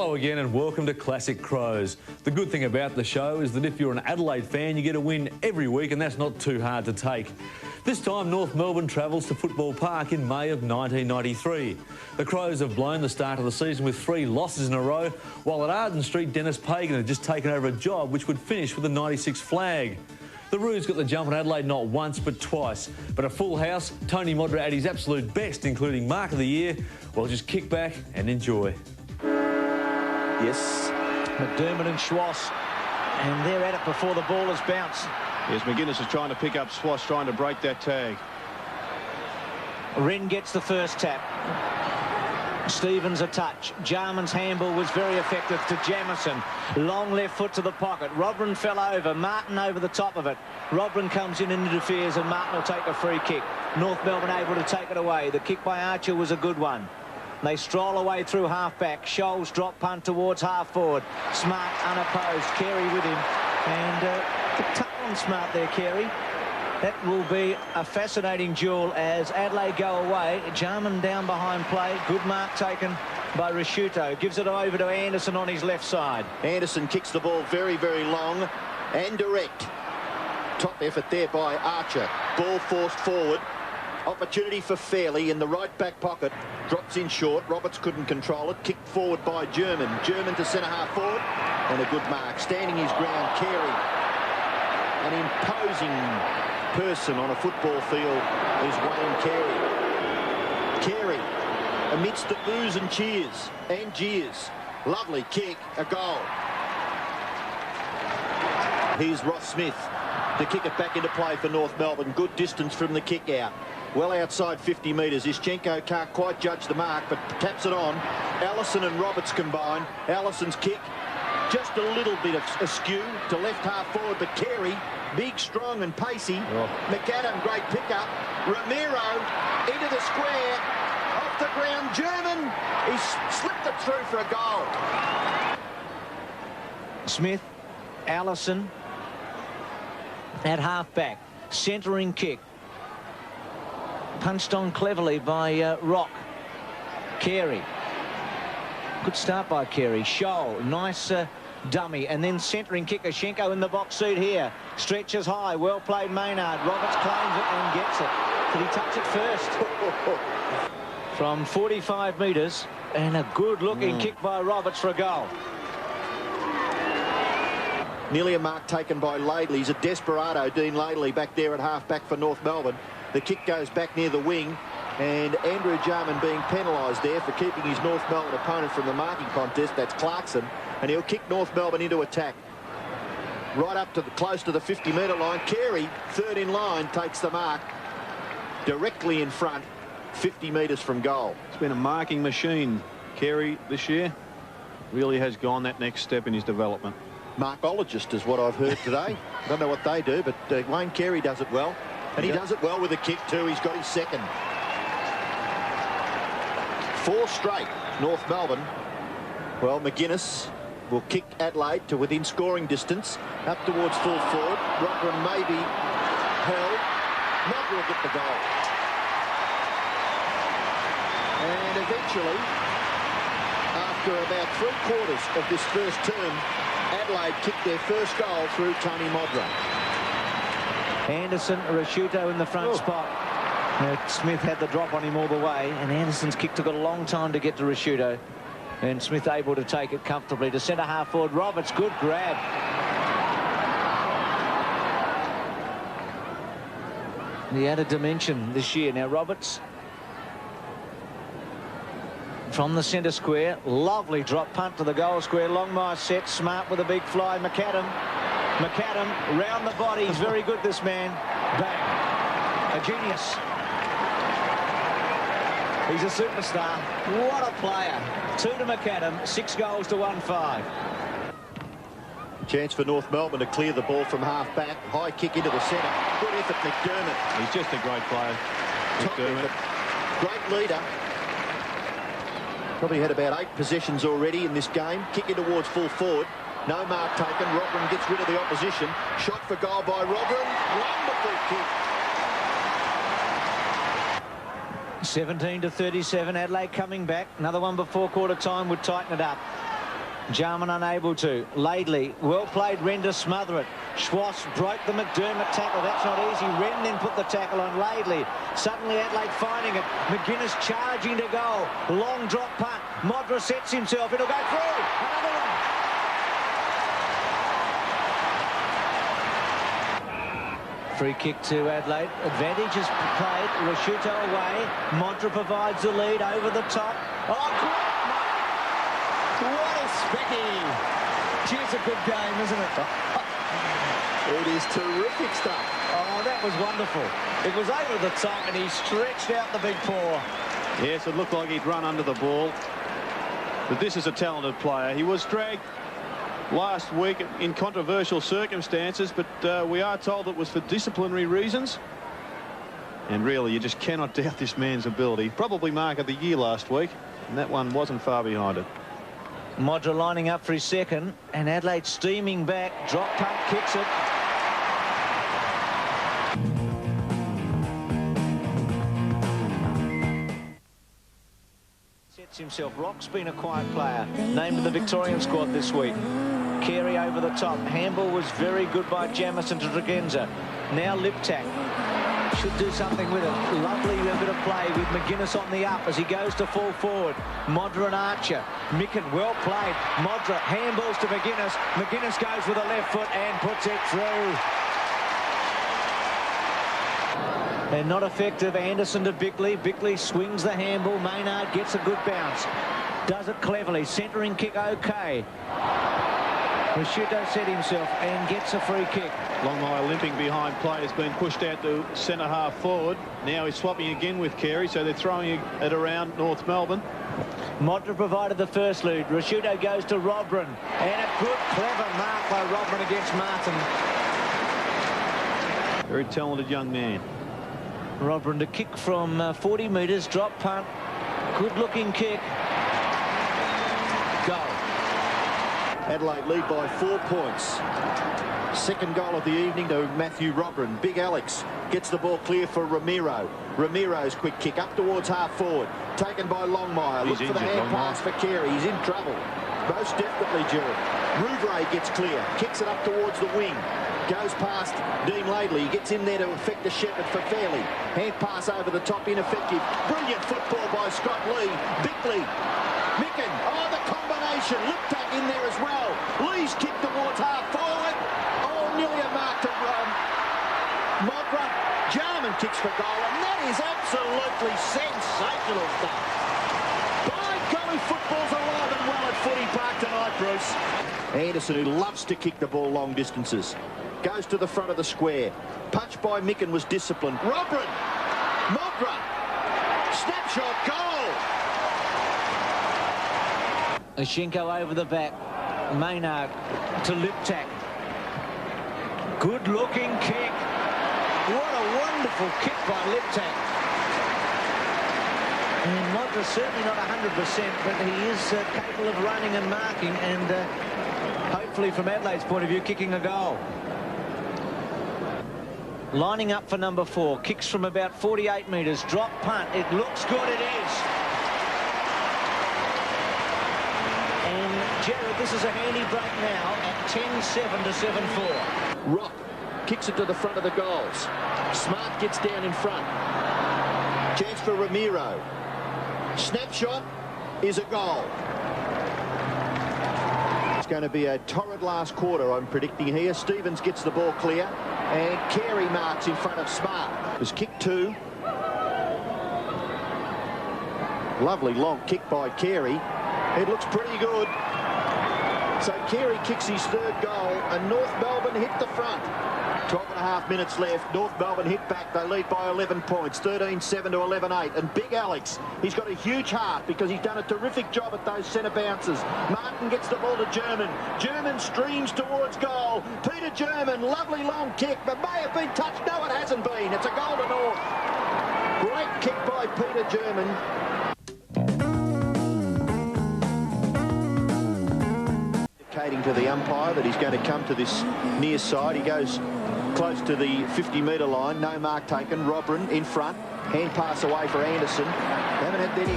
Hello again and welcome to Classic Crows. The good thing about the show is that if you're an Adelaide fan, you get a win every week, and that's not too hard to take. This time, North Melbourne travels to Football Park in May of 1993. The Crows have blown the start of the season with 3 losses in a row, while at Arden Street, Dennis Pagan had just taken over a job which would finish with a 96 flag. The Roos got the jump on Adelaide not once but twice. But a full house, Tony Modra at his absolute best, including Mark of the Year. Well, just kick back and enjoy. Yes. McDermott and Schwass, and they're at it before the ball has bounced. Yes, McGuinness is trying to pick up Schwass, trying to break that tag. Wren gets the first tap. Stevens a touch. Jarman's handball was very effective to Jamison. Long left foot to the pocket. Robran fell over. Martin over the top of it. Robran comes in and interferes, and Martin will take a free kick. North Melbourne able to take it away. The kick by Archer was a good one. They stroll away through half-back. Scholes drop punt towards half-forward. Smart unopposed. Carey with him. And tough on Smart there, Carey. That will be a fascinating duel as Adelaide go away. Jarman down behind play. Good mark taken by Risciuto. Gives it over to Anderson on his left side. Anderson kicks the ball very, very long and direct. Top effort there by Archer. Ball forced forward. Opportunity for Fairley in the right back pocket. Drops in short. Roberts couldn't control it. Kicked forward by German. German to centre half forward. And a good mark. Standing his ground, Carey. An imposing person on a football field is Wayne Carey. Carey, amidst the boos and cheers and jeers. Lovely kick, a goal. Here's Ross Smith to kick it back into play for North Melbourne. Good distance from the kick out. Well outside 50 metres. Ischenko can't quite judge the mark, but taps it on. Allison and Roberts combine. Allison's kick just a little bit askew to left half forward, but Carey, big, strong and pacey. McAdam, great pickup. Ramiro into the square. Off the ground, German. He's slipped it through for a goal. Smith, Allison at half-back. Centering kick. Punched on cleverly by Rock. Carey. Good start by Carey. Scholl, nice dummy. And then centering kick. Ischenko in the box seat here. Stretches high. Well played Maynard. Roberts claims it and gets it. Did he touch it first? From 45 metres. And a good-looking kick by Roberts for a goal. Nearly a mark taken by Laidley. He's a desperado, Dean Laidley, back there at half-back for North Melbourne. The kick goes back near the wing, and Andrew Jarman being penalised there for keeping his North Melbourne opponent from the marking contest. That's Clarkson, and he'll kick North Melbourne into attack. Right up to close to the 50-metre line. Carey, third in line, takes the mark directly in front, 50 metres from goal. It's been a marking machine, Carey, this year. Really has gone that next step in his development. Markologist is what I've heard today. I don't know what they do, but Wayne Carey does it well. And he does it well with a kick too. He's got his second. 4 straight, North Melbourne. Well, McGuinness will kick Adelaide to within scoring distance, up towards full forward. Robran maybe held. Modra will get the goal. And eventually, after about 3/4 of this first term, Adelaide kicked their first goal through Tony Modra. Anderson, Risciuto in the front spot. Smith had the drop on him all the way, and Anderson's kick took a long time to get to Risciuto. And Smith able to take it comfortably to centre half forward. Roberts, good grab. The added dimension this year. Now Roberts from the centre square. Lovely drop punt to the goal square. Longmire set. Smart with a big fly. McAdam round the body. He's very good, this man. Bang. A genius. He's a superstar. What a player. 2 to McAdam, 6 goals to 1-5. Chance for North Melbourne to clear the ball from half-back. High kick into the centre. Good effort, McDermott. He's just a great player, McDermott. Great leader. Probably had about 8 possessions already in this game. Kick in towards full forward. No mark taken. Robran gets rid of the opposition. Shot for goal by Robran. Wonderful kick. 17 to 37. Adelaide coming back. Another one before quarter time would tighten it up. Jarman unable to. Laidley, well played. Wren to smother it. Schwass broke the McDermott tackle. That's not easy. Wren then put the tackle on Laidley. Suddenly Adelaide finding it. McGuinness charging to goal. Long drop punt. Modra sets himself. It'll go through. Another one. Free kick to Adelaide. Advantage is played. Rashuto away. Modra provides the lead over the top. Oh, what a specky. Cheers, a good game, isn't it? It is terrific stuff. Oh, that was wonderful. It was over the top and he stretched out the big paw. Yes, it looked like he'd run under the ball. But this is a talented player. He was dragged last week in controversial circumstances, but we are told it was for disciplinary reasons. And really, you just cannot doubt this man's ability. Probably mark of the year last week, and that one wasn't far behind it. Modra lining up for his second, and Adelaide steaming back. Drop punt, kicks it. Sets himself. Rock's been a quiet player. Named to the Victorian squad this week. Carey over the top. Handball was very good by Jamison to Dragenza. Now Liptak. Should do something with it. Lovely bit of play with McGuinness on the up as he goes to fall forward. Modra and Archer. Micken, well played. Modra handballs to McGuinness. McGuinness goes with a left foot and puts it through. And not effective. Anderson to Bickley. Bickley swings the handball. Maynard gets a good bounce. Does it cleverly. Centering kick okay. Rashuto set himself and gets a free kick. Longmire limping behind play, has been pushed out to centre half forward. Now he's swapping again with Carey, so they're throwing it around North Melbourne. Modra provided the first lead. Rashuto goes to Robran. And a good, clever mark by Robran against Martin. Very talented young man. Robran to kick from 40 metres, drop punt. Good-looking kick. Goal. Adelaide lead by 4 points. Second goal of the evening to Matthew Robran. Big Alex gets the ball clear for Ramiro. Ramiro's quick kick up towards half forward. Taken by Longmire. Look for the hand pass for Carey. He's in trouble. Most definitely, Gerard. Rouvray gets clear. Kicks it up towards the wing. Goes past Dean Laidley. He gets in there to effect a shepherd for Fairley. Hand pass over the top, ineffective. Brilliant football by Scott Lee. Bickley. Micken. Oh, the combination. Liptak in there as well. Lee's kick towards half forward. Oh, nearly a mark to Modra. Jarman kicks for goal, and that is absolutely sensational stuff. By golly, football's alive and well at Footy Park tonight, Bruce. Anderson, who loves to kick the ball long distances, goes to the front of the square. Punch by Micken was disciplined. Robran. Modra. Snapshot goal. Ashinko over the back. Maynard to Liptak. Good looking kick. What a wonderful kick by Liptak. And Modra's certainly not 100%, but he is capable of running and marking and hopefully from Adelaide's point of view kicking a goal. Lining up for number 4. Kicks from about 48 metres. Drop punt. It looks good. It is. And Gerard, this is a handy break now at 10-7 to 7-4. Rock kicks it to the front of the goals. Smart gets down in front. Chance for Ramiro. Snapshot is a goal. It's going to be a torrid last quarter, I'm predicting here. Stevens gets the ball clear, and Carey marks in front of Smart. It was kick 2. Lovely long kick by Carey. It looks pretty good. So Carey kicks his 3rd goal, and North Melbourne hit the front. 12.5 minutes left. North Melbourne hit back. They lead by 11 points, 13-7 to 11-8. And Big Alex, he's got a huge heart because he's done a terrific job at those centre bounces. Martin gets the ball to German. German streams towards goal. Peter German, lovely long kick, but may have been touched. No, it hasn't been. It's a goal to North. Great kick by Peter German. Indicating to the umpire that he's going to come to this near side. He goes close to the 50-metre line. No mark taken. Robran in front. Hand pass away for Anderson. Haven't had any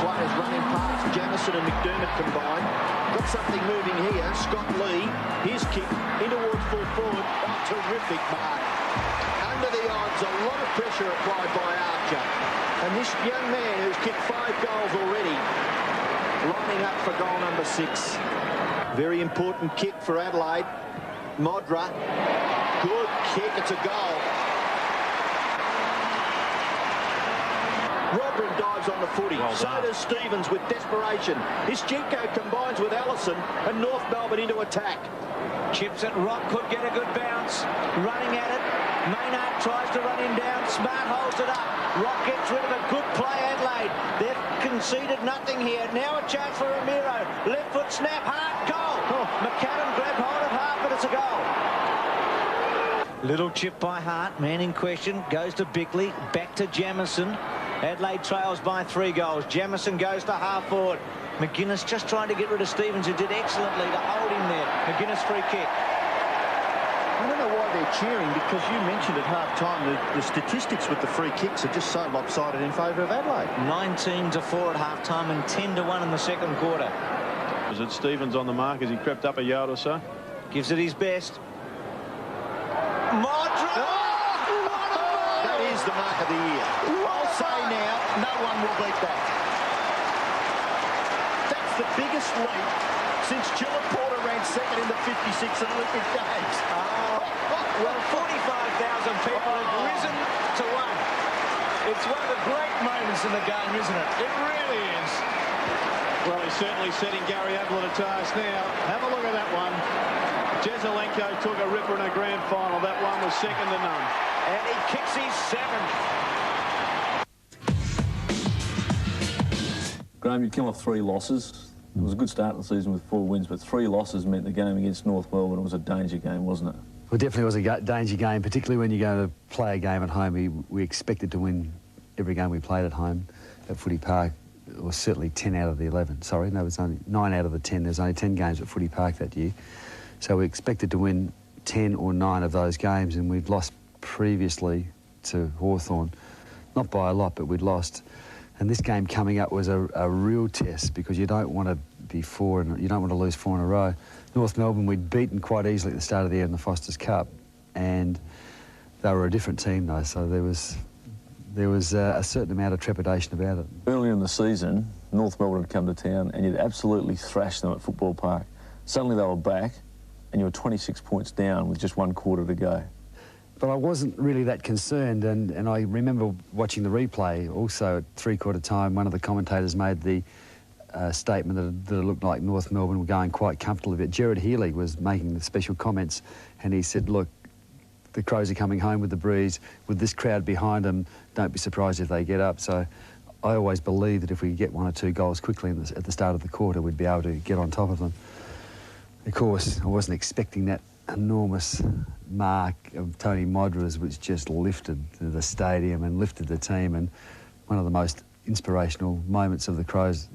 players running past Jamison and McDermott combined. Got something moving here. Scott Lee, his kick in towards full forward. Oh, terrific mark. Under the odds, a lot of pressure applied by Archer. And this young man who's kicked 5 goals already, lining up for goal number 6. Very important kick for Adelaide. Modra. Good kick. It's a goal. Robin dives on the footy. Well so done. does Stevens with desperation. Isjenko combines with Allison and North Melbourne into attack. Chips it. Rock could get a good bounce. Running at it. Maynard tries to run him down. Smart holds it up. Rock gets rid of a good play, Adelaide. They've conceded nothing here. Now a chance for Ramiro. Left foot snap. Hart. Goal. Oh, McAdam grabbed hold of Hart, but it's a goal. Little chip by Hart. Man in question. Goes to Bickley. Back to Jamison. Adelaide trails by 3 goals. Jamison goes to half forward. McGuinness just trying to get rid of Stevens, who did excellently to hold him there. McGuinness free kick. I don't know why they're cheering, because you mentioned at half-time the statistics with the free kicks are just so lopsided in favour of Adelaide. 19-4 at half-time and 10-1 in the second quarter. Was it Stevens on the mark as he crept up a yard or so? Gives it his best. Modra! That is the mark of the year. I'll say now, no one will beat that. That's the biggest leap since Chilla Porter ran second in the 56 Olympic Games. Well, 45,000 people have risen to 1. It's one of the great moments in the game, isn't it? It really is. Well, he's certainly setting Gary Ablett a task now. Have a look at that one. Jezelenko took a ripper in a grand final. That one was second to none. And he kicks his 7th. Graham, you came off 3 losses. It was a good start to the season with 4 wins, but 3 losses meant the game against North Melbourne was a danger game, wasn't it? Well, it definitely was a danger game, particularly when you're going to play a game at home. We expected to win every game we played at home at Footy Park. It was certainly 10 out of the 11. Sorry, no, it was only 9 out of the 10. There's only 10 games at Footy Park that year. So we expected to win 10 or 9 of those games, and we'd lost previously to Hawthorn. Not by a lot, but we'd lost. And this game coming up was a real test, because you don't want to be 4 and you don't want to lose 4 in a row. North Melbourne we'd beaten quite easily at the start of the year in the Foster's Cup, and they were a different team though, so there was a certain amount of trepidation about it. Earlier in the season, North Melbourne had come to town and you'd absolutely thrashed them at Football Park. Suddenly they were back and you were 26 points down with just 1 quarter to go. But I wasn't really that concerned, and I remember watching the replay also at 3/4 time. One of the commentators made the statement that it looked like North Melbourne were going quite comfortably. But Gerard Healy was making the special comments, and he said, look, the Crows are coming home with the breeze, with this crowd behind them, don't be surprised if they get up. So I always believed that if we get 1 or 2 goals quickly at the start of the quarter, we'd be able to get on top of them. Of course, I wasn't expecting that enormous mark of Tony Modra's, which just lifted the stadium and lifted the team, and one of the most inspirational moments of the Crows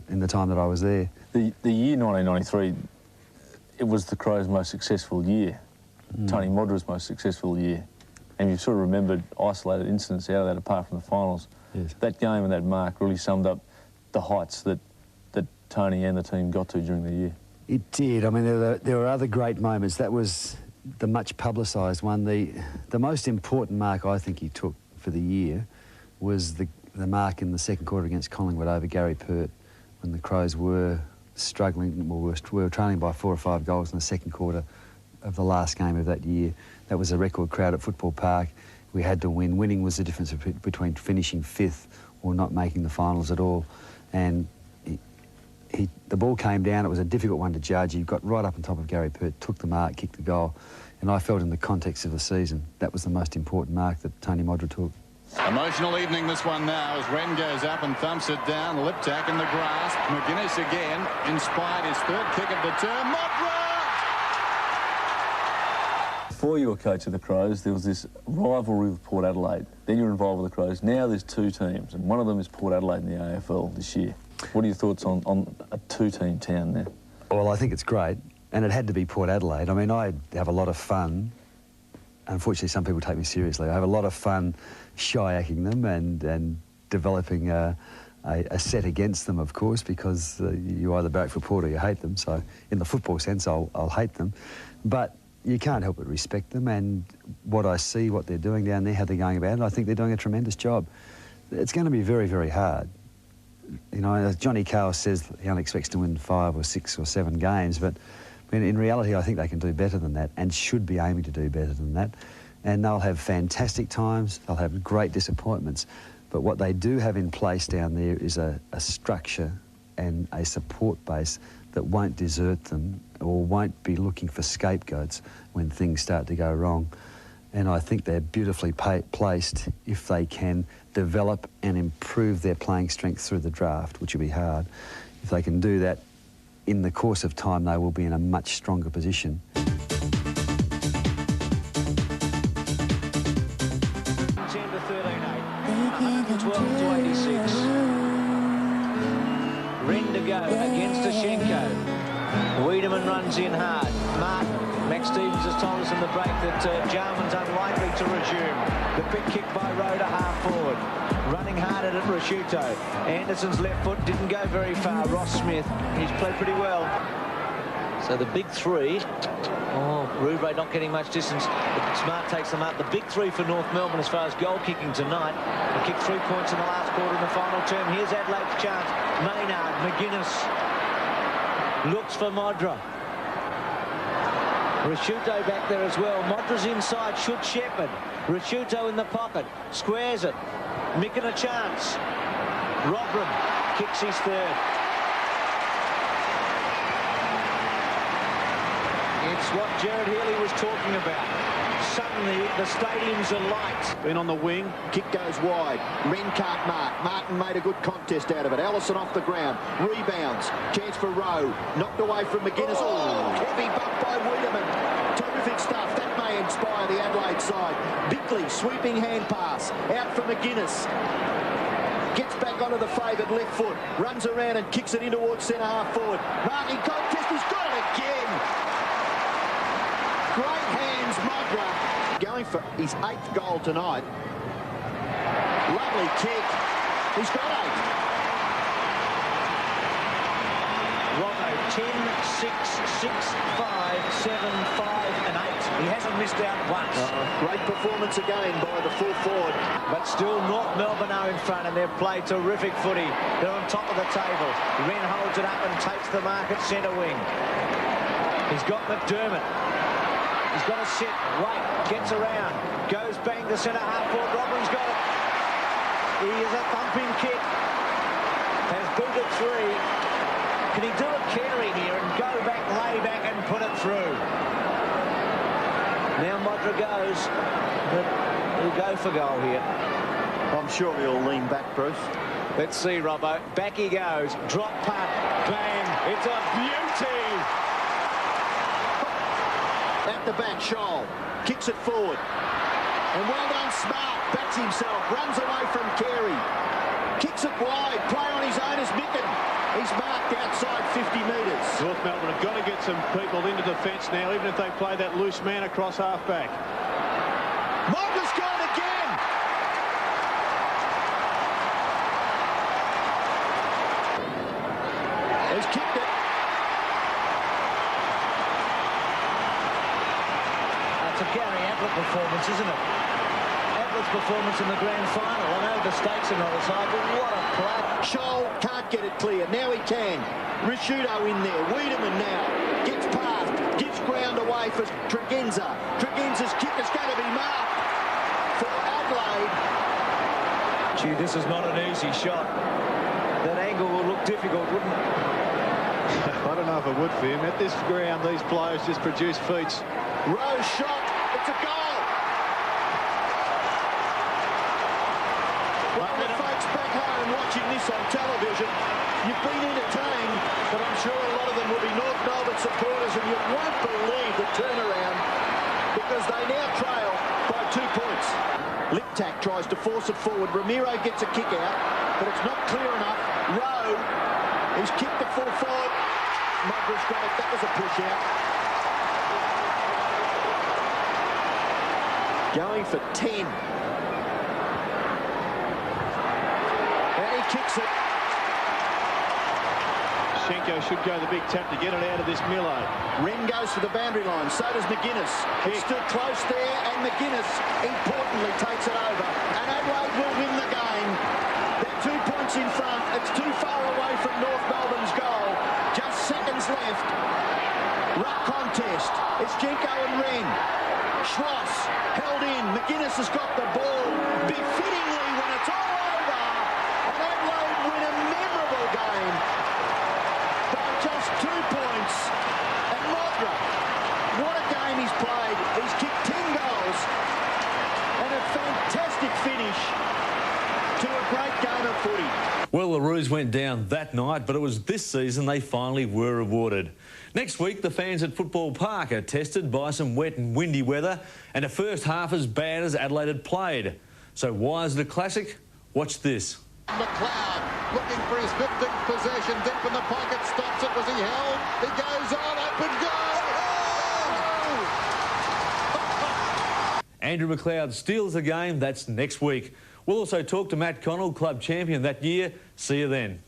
in the time that I was there. The year 1993, it was the Crows' most successful year. Tony Modra's most successful year. And you've sort of remembered isolated incidents out of that apart from the finals. Yes. That game and that mark really summed up the heights that Tony and the team got to during the year. It did. I mean, there were other great moments. That was the much publicised one. The most important mark I think he took for the year was the mark in the second quarter against Collingwood over Gary Pert, when the Crows were struggling, we were trailing by 4 or 5 goals in the second quarter of the last game of that year. That was a record crowd at Football Park. We had to win. Winning was the difference between finishing 5th or not making the finals at all. And the ball came down. It was a difficult one to judge. He got right up on top of Gary Pert, took the mark, kicked the goal. And I felt in the context of the season, that was the most important mark that Tony Modra took. Emotional evening this one now as Wren goes up and thumps it down. Liptak in the grasp. McGuinness again inspired his 3rd kick of the term. Modra! Before you were coach of the Crows, there was this rivalry with Port Adelaide. Then you were involved with the Crows. Now there's 2 teams, and one of them is Port Adelaide in the AFL this year. What are your thoughts on a 2-team town there? Well, I think it's great, and it had to be Port Adelaide. I mean, I have a lot of fun. Unfortunately, some people take me seriously. I have a lot of fun shy-acking them and developing a a set against them, of course, because you either barrack for Port or you hate them. So in the football sense, I'll hate them. But you can't help but respect them, and what I see, what they're doing down there, how they're going about it, I think they're doing a tremendous job. It's going to be very, very hard. You know, as Johnny Cale says, he only expects to win 5 or 6 or 7 games, but in reality, I think they can do better than that and should be aiming to do better than that. And they'll have fantastic times, they'll have great disappointments, but what they do have in place down there is a structure and a support base that won't desert them or won't be looking for scapegoats when things start to go wrong. And I think they're beautifully placed if they can develop and improve their playing strength through the draft, which will be hard. If they can do that, in the course of time, they will be in a much stronger position. 10 to 13-8, 112 to 86. Ren to go against Ashenko. Wiedemann runs in hard. Martin. Max Stevens has told us in the break that Jarman's unlikely to resume. The big kick by Rhoda half forward. Running hard at it, Rashuto. Anderson's left foot didn't go very far. Ross Smith, he's played pretty well. So the big three. Oh, Roubaix not getting much distance. Smart takes them up. The big three for North Melbourne as far as goal kicking tonight. They kicked 3 points in the last quarter in the final term. Here's Adelaide's chance. Maynard, McGuinness. Looks for Modra. Rashuto back there as well. Modra's inside, should shepherd. Rashuto in the pocket, squares it. Micking a chance. Robram kicks his third. It's what Jared Healy was talking about. Suddenly, the stadium's alight. Been on the wing, kick goes wide. Ren can't mark. Martin made a good contest out of it. Allison off the ground. Rebounds. Chance for Rowe. Knocked away from McGuinness. Oh, heavy bump by Wiedemann. Terrific stuff. That may inspire the Adelaide side. Bickley, sweeping hand pass. Out for McGuinness. Gets back onto the favoured left foot. Runs around and kicks it in towards centre half forward. Martin contest. He's got it again. Great hands, Modra. Going for his 8th goal tonight. Lovely kick. He's got 8. Robbo, 10, 6, 6, 5, 7, 5 and 8. He hasn't missed out once. Great performance again by the full forward. But still North Melbourne are in front and they've played terrific footy. They're on top of the table. Ren holds it up and takes the mark at centre wing. He's got McDermott. He's got to sit, wait, gets around, goes bang to centre half forward. Robin's got it. He is a thumping kick. Has booted 3. Can he do a Carey here and go back, lay back and put it through? Now Modra goes, but he'll go for goal here. I'm sure he'll lean back, Bruce. Let's see, Robbo. Back he goes. Drop punt. Bang. It's a beauty. At the back, Scholl kicks it forward. And well done, Smart. Backs himself. Runs away from Carey. Kicks it wide. Play on his own is Micken. He's marked outside 50 metres. North Melbourne have got to get some people into defence now, even if they play that loose man across half-back. Modra's got it again. He's kicked it. That's a Gary Ablett performance, isn't it? Ablett's performance in the grand final. I know the stakes are not as high, but what a play. Scholl can't get it clear. Now he can. Rashuto in there. Wiedemann now. Gets past. Gives ground away for Tregenza. Tregenza's kick is going to be marked for Adelaide. Gee, this is not an easy shot. That angle will look difficult, wouldn't it? I don't know if it would for him. At this ground, these players just produce feats. Rose shot. It's a goal. Well, the folks back home watching this on television, you've been entertained, but I'm sure a lot of them will be North Melbourne supporters, and you won't believe the turnaround because they now trail by 2 points. Liptak tries to force it forward. Ramiro gets a kick out, but it's not clear enough. Rowe, he's kicked the full forward. Modra's got it. That was a push out. Going for 10. And he kicks it. Zinchenko should go the big tap to get it out of this Milo. Wren goes for the boundary line, so does McGuinness. It stood close there, and McGuinness importantly takes it over. And Adelaide will win the game. They're 2 points in front. It's too far away from North Melbourne's goal. Just seconds left. Ruck contest. It's Zinchenko and Wren. Schloss held in. McGuinness has got the ball befittingly when it's all over. And Adelaide win a memorable game by just 2 points. And Modra, what a game he's played. He's kicked 10 goals and a fantastic finish to a great game of footy. Well, the Roos went down that night, but it was this season they finally were rewarded. Next week, the fans at Football Park are tested by some wet and windy weather and a first half as bad as Adelaide had played. So why is it a classic? Watch this. McLeod looking for his 15th possession, deep in the pocket, stops it. Was he held? He goes on, open goal! Andrew McLeod steals the game. That's next week. We'll also talk to Matt Connell, club champion that year. See you then.